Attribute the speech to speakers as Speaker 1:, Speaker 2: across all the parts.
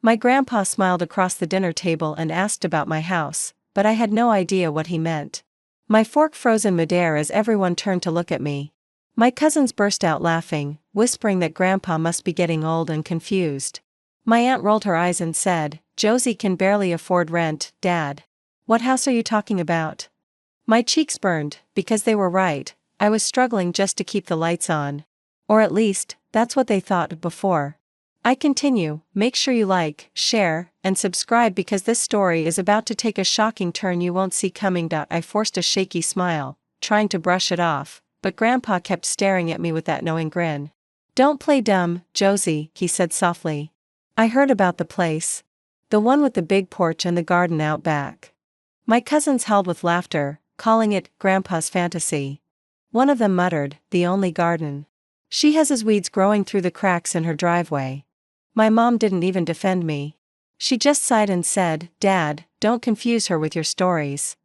Speaker 1: My grandpa smiled across the dinner table and asked about my house, but I had no idea what he meant. My fork froze in midair as everyone turned to look at me. My cousins burst out laughing, whispering that Grandpa must be getting old and confused. My aunt rolled her eyes and said, "Josie can barely afford rent, Dad. What house are you talking about?" My cheeks burned, because they were right. I was struggling just to keep the lights on. Or at least, that's what they thought before. I continue, make sure you like, share, and subscribe because this story is about to take a shocking turn you won't see coming. I forced a shaky smile, trying to brush it off, but Grandpa kept staring at me with that knowing grin. "Don't play dumb, Josie," he said softly. "I heard about the place. The one with the big porch and the garden out back." My cousins howled with laughter, calling it Grandpa's fantasy. One of them muttered, "The only garden. She has his weeds growing through the cracks in her driveway." My mom didn't even defend me. She just sighed and said, "Dad, don't confuse her with your stories."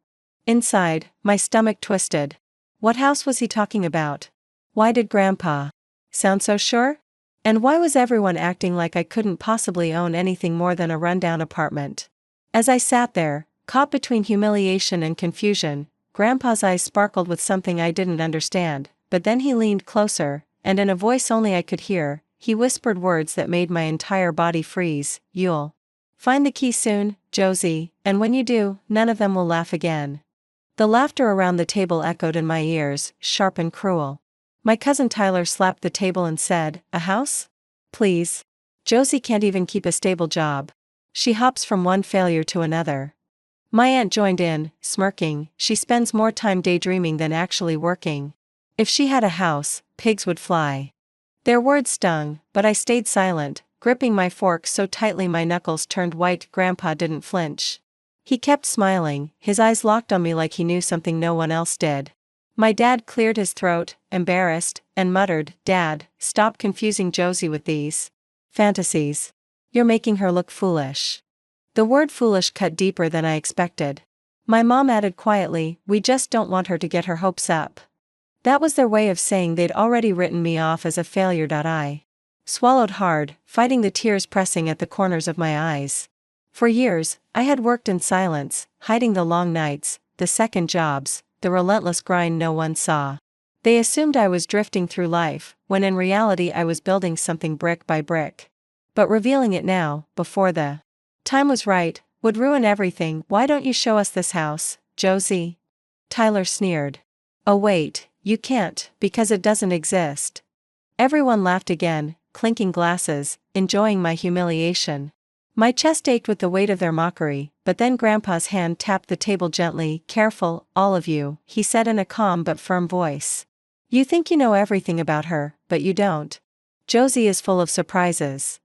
Speaker 1: Inside, my stomach twisted. What house was he talking about? Why did Grandpa sound so sure? And why was everyone acting like I couldn't possibly own anything more than a rundown apartment? As I sat there, caught between humiliation and confusion, Grandpa's eyes sparkled with something I didn't understand, but then he leaned closer, and in a voice only I could hear, he whispered words that made my entire body freeze. "You'll find the key soon, Josie, and when you do, none of them will laugh again." The laughter around the table echoed in my ears, sharp and cruel. My cousin Tyler slapped the table and said, "A house? Please. Josie can't even keep a stable job. She hops from one failure to another." My aunt joined in, smirking, "She spends more time daydreaming than actually working. If she had a house, pigs would fly." Their words stung, but I stayed silent, gripping my fork so tightly my knuckles turned white. Grandpa didn't flinch. He kept smiling, his eyes locked on me like he knew something no one else did. My dad cleared his throat, embarrassed, and muttered, "Dad, stop confusing Josie with these fantasies. You're making her look foolish." The word foolish cut deeper than I expected. My mom added quietly, "We just don't want her to get her hopes up." That was their way of saying they'd already written me off as a failure. I swallowed hard, fighting the tears pressing at the corners of my eyes. For years, I had worked in silence, hiding the long nights, the second jobs, the relentless grind no one saw. They assumed I was drifting through life, when in reality I was building something brick by brick. But revealing it now, before the time was right, would ruin everything. "Why don't you show us this house, Josie?" Tyler sneered. "Oh wait, you can't, because it doesn't exist." Everyone laughed again, clinking glasses, enjoying my humiliation. My chest ached with the weight of their mockery, but then Grandpa's hand tapped the table gently. "Careful, all of you," he said in a calm but firm voice. "You think you know everything about her, but you don't. Josie is full of surprises."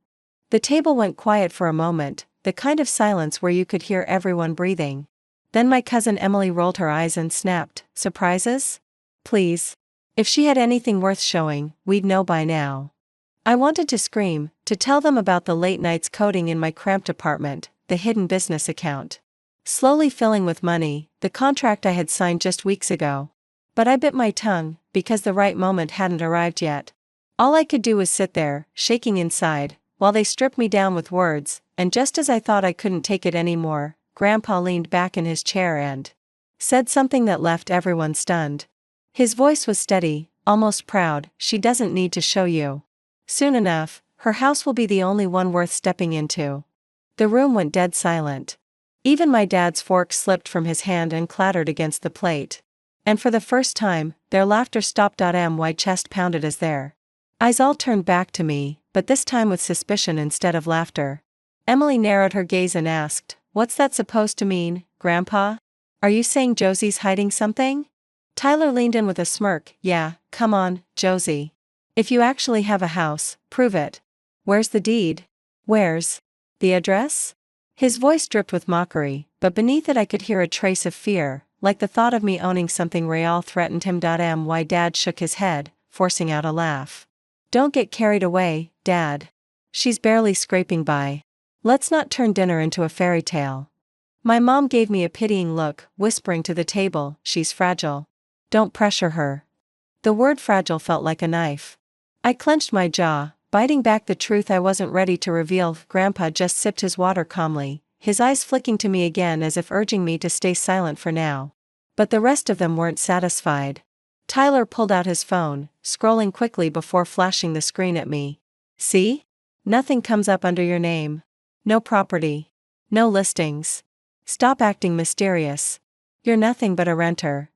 Speaker 1: The table went quiet for a moment, the kind of silence where you could hear everyone breathing. Then my cousin Emily rolled her eyes and snapped, "Surprises? Please. If she had anything worth showing, we'd know by now." I wanted to scream, to tell them about the late nights coding in my cramped apartment, the hidden business account slowly filling with money, the contract I had signed just weeks ago. But I bit my tongue, because the right moment hadn't arrived yet. All I could do was sit there, shaking inside, while they stripped me down with words, and just as I thought I couldn't take it anymore, Grandpa leaned back in his chair and said something that left everyone stunned. His voice was steady, almost proud. "She doesn't need to show you. Soon enough, her house will be the only one worth stepping into." The room went dead silent. Even my dad's fork slipped from his hand and clattered against the plate. And for the first time, their laughter stopped. My chest pounded as their eyes all turned back to me, but this time with suspicion instead of laughter. Emily narrowed her gaze and asked, "What's that supposed to mean, Grandpa? Are you saying Josie's hiding something?" Tyler leaned in with a smirk. "Yeah, come on, Josie. If you actually have a house, prove it. Where's the deed? Where's the address?" His voice dripped with mockery, but beneath it I could hear a trace of fear, like the thought of me owning something real threatened him. My dad shook his head, forcing out a laugh. "Don't get carried away, Dad. She's barely scraping by. Let's not turn dinner into a fairy tale." My mom gave me a pitying look, whispering to the table, "She's fragile. Don't pressure her." The word fragile felt like a knife. I clenched my jaw, Biting back the truth I wasn't ready to reveal, Grandpa just sipped his water calmly, his eyes flicking to me again as if urging me to stay silent for now. But the rest of them weren't satisfied. Tyler pulled out his phone, scrolling quickly before flashing the screen at me. See? Nothing comes up under your name. No property. No listings. Stop acting mysterious. You're nothing but a renter.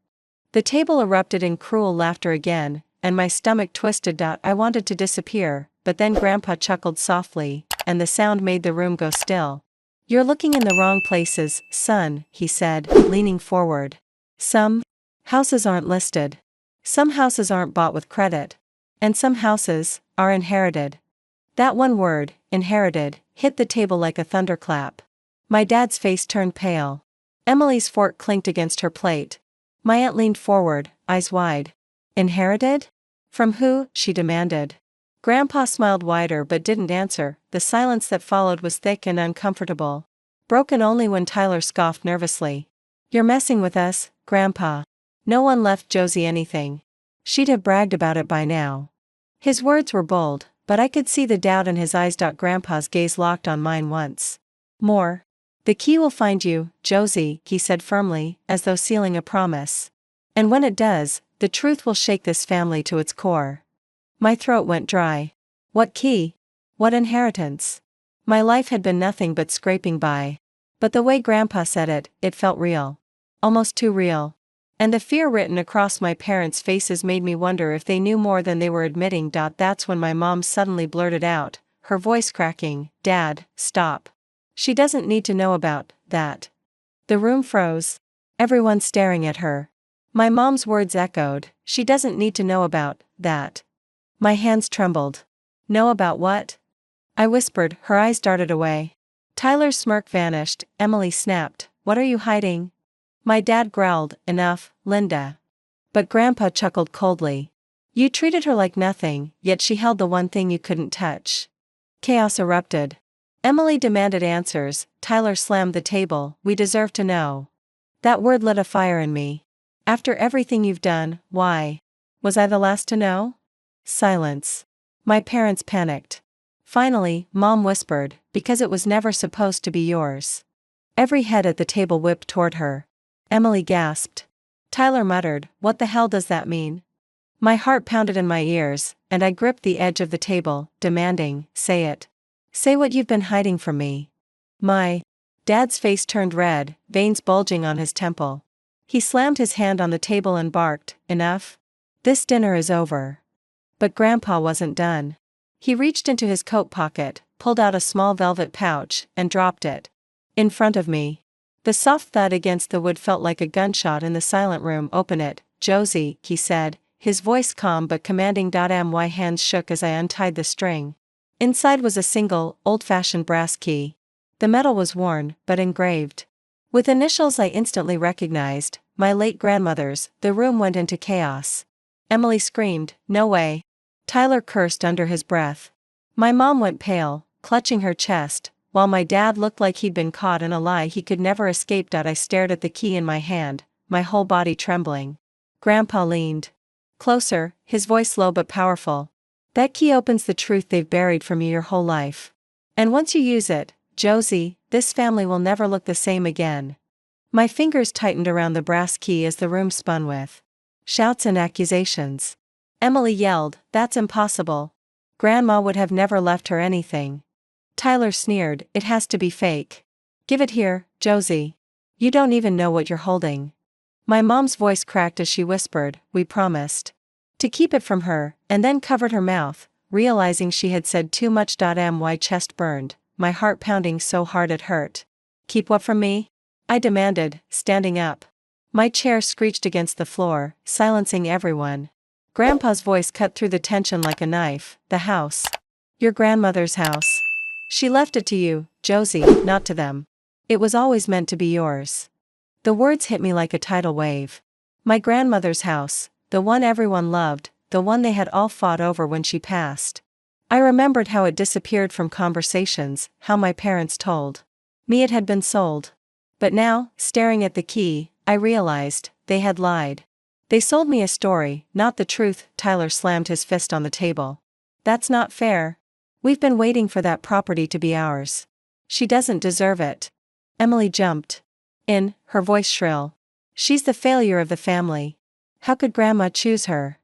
Speaker 1: The table erupted in cruel laughter again, and my stomach twisted. I wanted to disappear, but then Grandpa chuckled softly, and the sound made the room go still. You're looking in the wrong places, son, he said, leaning forward. Some houses aren't listed. Some houses aren't bought with credit. And some houses are inherited. That one word, inherited, hit the table like a thunderclap. My dad's face turned pale. Emily's fork clinked against her plate. My aunt leaned forward, eyes wide. Inherited? From who? She demanded. Grandpa smiled wider but didn't answer. The silence that followed was thick and uncomfortable. Broken only when Tyler scoffed nervously. You're messing with us, Grandpa. No one left Josie anything. She'd have bragged about it by now. His words were bold, but I could see the doubt in his eyes. Grandpa's gaze locked on mine once more. The key will find you, Josie, he said firmly, as though sealing a promise. And when it does, the truth will shake this family to its core. My throat went dry. What key? What inheritance? My life had been nothing but scraping by. But the way Grandpa said it, it felt real. Almost too real. And the fear written across my parents' faces made me wonder if they knew more than they were admitting. That's when my mom suddenly blurted out, her voice cracking, Dad, stop. She doesn't need to know about that. The room froze. Everyone staring at her. My mom's words echoed, she doesn't need to know about that. My hands trembled. Know about what? I whispered, her eyes darted away. Tyler's smirk vanished. Emily snapped, what are you hiding? My dad growled, enough, Linda. But Grandpa chuckled coldly. You treated her like nothing, yet she held the one thing you couldn't touch. Chaos erupted. Emily demanded answers. Tyler slammed the table, we deserve to know. That word lit a fire in me. After everything you've done, why? Was I the last to know? Silence. My parents panicked. Finally, Mom whispered, because it was never supposed to be yours. Every head at the table whipped toward her. Emily gasped. Tyler muttered, what the hell does that mean? My heart pounded in my ears, and I gripped the edge of the table, demanding, say it. Say what you've been hiding from me. My dad's face turned red, veins bulging on his temple. He slammed his hand on the table and barked, enough? This dinner is over. But Grandpa wasn't done. He reached into his coat pocket, pulled out a small velvet pouch, and dropped it. In front of me. The soft thud against the wood felt like a gunshot in the silent room. Open it, Josie, he said, his voice calm but commanding. My hands shook as I untied the string. Inside was a single, old-fashioned brass key. The metal was worn, but engraved. With initials I instantly recognized, my late grandmother's. The room went into chaos. Emily screamed, no way. Tyler cursed under his breath. My mom went pale, clutching her chest, while my dad looked like he'd been caught in a lie he could never escape. I stared at the key in my hand, my whole body trembling. Grandpa leaned closer, his voice low but powerful. That key opens the truth they've buried from you your whole life. And once you use it, Josie, this family will never look the same again. My fingers tightened around the brass key as the room spun with shouts and accusations. Emily yelled, that's impossible. Grandma would have never left her anything. Tyler sneered, it has to be fake. Give it here, Josie. You don't even know what you're holding. My mom's voice cracked as she whispered, we promised to keep it from her, and then covered her mouth, realizing she had said too much. My chest burned, my heart pounding so hard it hurt. Keep what from me? I demanded, standing up. My chair screeched against the floor, silencing everyone. Grandpa's voice cut through the tension like a knife. The house. Your grandmother's house. She left it to you, Josie, not to them. It was always meant to be yours. The words hit me like a tidal wave. My grandmother's house, the one everyone loved, the one they had all fought over when she passed. I remembered how it disappeared from conversations, how my parents told me it had been sold. But now, staring at the key, I realized, they had lied. They sold me a story, not the truth. Tyler slammed his fist on the table. That's not fair. We've been waiting for that property to be ours. She doesn't deserve it. Emily jumped in, her voice shrill. She's the failure of the family. How could Grandma choose her?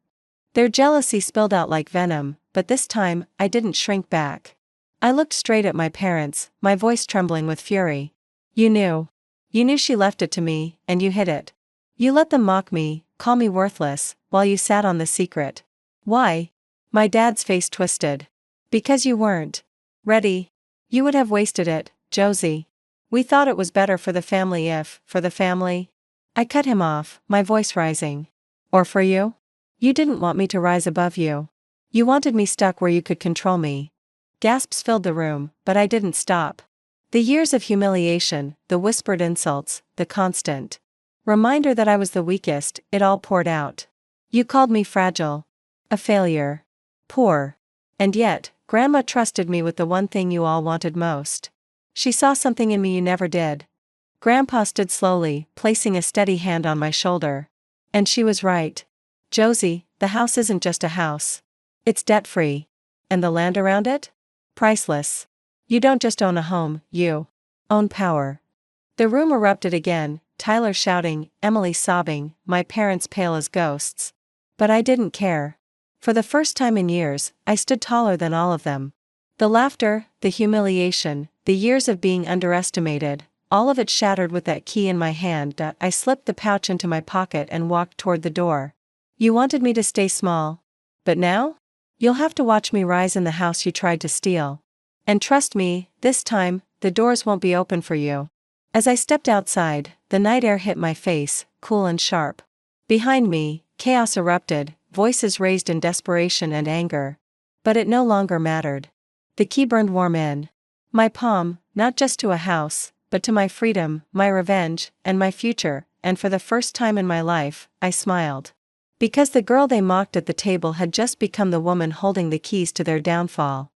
Speaker 1: Their jealousy spilled out like venom, but this time, I didn't shrink back. I looked straight at my parents, my voice trembling with fury. You knew. You knew she left it to me, and you hid it. You let them mock me, call me worthless, while you sat on the secret. Why? My dad's face twisted. Because you weren't ready. You would have wasted it, Josie. We thought it was better for the family if, for the family. I cut him off, my voice rising. Or for you? You didn't want me to rise above you. You wanted me stuck where you could control me. Gasps filled the room, but I didn't stop. The years of humiliation, the whispered insults, the constant reminder that I was the weakest, it all poured out. You called me fragile. A failure. Poor. And yet, Grandma trusted me with the one thing you all wanted most. She saw something in me you never did. Grandpa stood slowly, placing a steady hand on my shoulder. And she was right. Josie, the house isn't just a house. It's debt-free. And the land around it? Priceless. You don't just own a home, you own power. The room erupted again, Tyler shouting, Emily sobbing, my parents pale as ghosts. But I didn't care. For the first time in years, I stood taller than all of them. The laughter, the humiliation, the years of being underestimated, all of it shattered with that key in my hand. I slipped the pouch into my pocket and walked toward the door. You wanted me to stay small. But now? You'll have to watch me rise in the house you tried to steal. And trust me, this time, the doors won't be open for you. As I stepped outside, the night air hit my face, cool and sharp. Behind me, chaos erupted, voices raised in desperation and anger. But it no longer mattered. The key burned warm in my palm, not just to a house, but to my freedom, my revenge, and my future, and for the first time in my life, I smiled. Because the girl they mocked at the table had just become the woman holding the keys to their downfall.